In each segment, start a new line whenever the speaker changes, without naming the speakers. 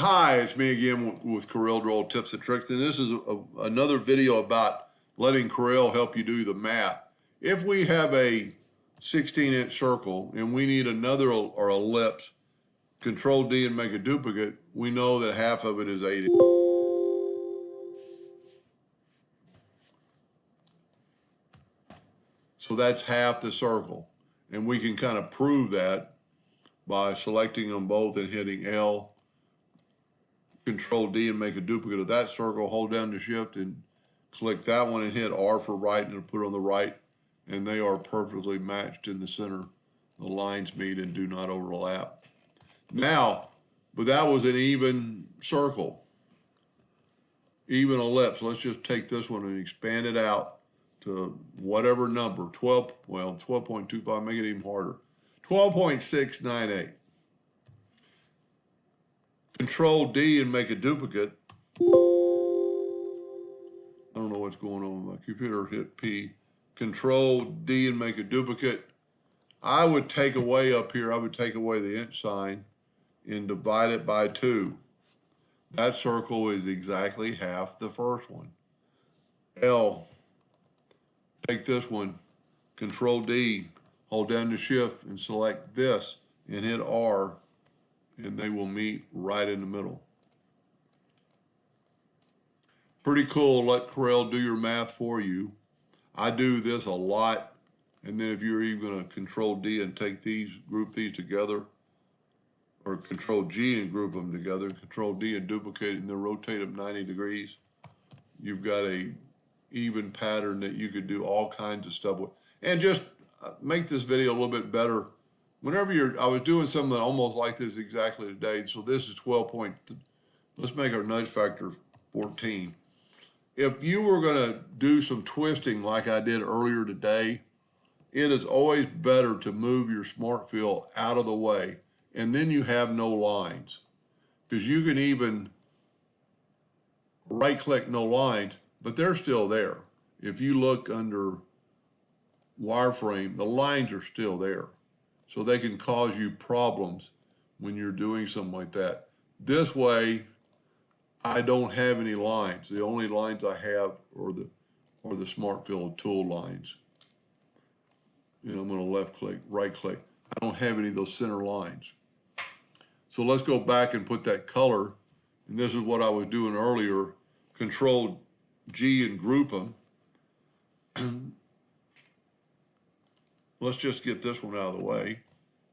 Hi, it's me again with Corel Draw Tips and Tricks, and this is another video about letting Corel help you do the math. If we have a 16-inch circle and we need another or ellipse, Control D and make a duplicate, we know that half of it is 80. So that's half the circle, and we can kind of prove that by selecting them both and hitting L. Control D and make a duplicate of that circle, hold down the shift and click that one and hit R for right and it'll put it on the right, and they are perfectly matched in the center. The lines meet and do not overlap. Now, but that was an even circle, even ellipse. Let's just take this one and expand it out to whatever number, 12.25, make it even harder, 12.698. Control D and make a duplicate. I don't know what's going on with my computer. Hit P. Control D and make a duplicate. I would take away up here, I would take away the inch sign and divide it by 2. That circle is exactly half the first one. L. Take this one, Control D, hold down the shift and select this and hit R, and they will meet right in the middle. Pretty cool. Let Corel do your math for you. I do this a lot, and then if you're even going to Control D and take these, group these together, or Control G and group them together, Control D and duplicate and then rotate them 90 degrees, you've got a even pattern that you could do all kinds of stuff with. And just make this video a little bit better. Whenever I was doing something almost like this exactly today. So this is 12 point, let's make our nudge factor 14. If you were gonna do some twisting like I did earlier today, it is always better to move your smart fill out of the way, and then you have no lines. Because you can even right click no lines, but they're still there. If you look under wireframe, the lines are still there. So they can cause you problems when you're doing something like that. This way, I don't have any lines. The only lines I have are the smart fill tool lines. And I'm gonna left click, right click. I don't have any of those center lines. So let's go back and put that color, and this is what I was doing earlier. Control G and group them. Let's just get this one out of the way.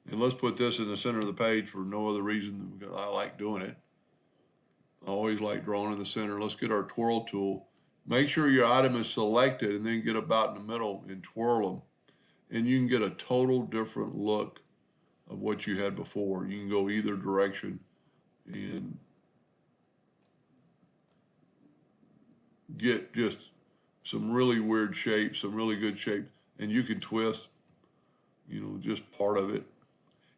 And let's put this in the center of the page for no other reason than because I like doing it. I always like drawing in the center. Let's get our twirl tool. Make sure your item is selected and then get about in the middle and twirl them. And you can get a total different look of what you had before. You can go either direction and get just some really weird shapes, some really good shapes, and you can twist, just part of it.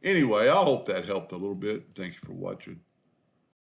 Anyway, I hope that helped a little bit. Thank you for watching.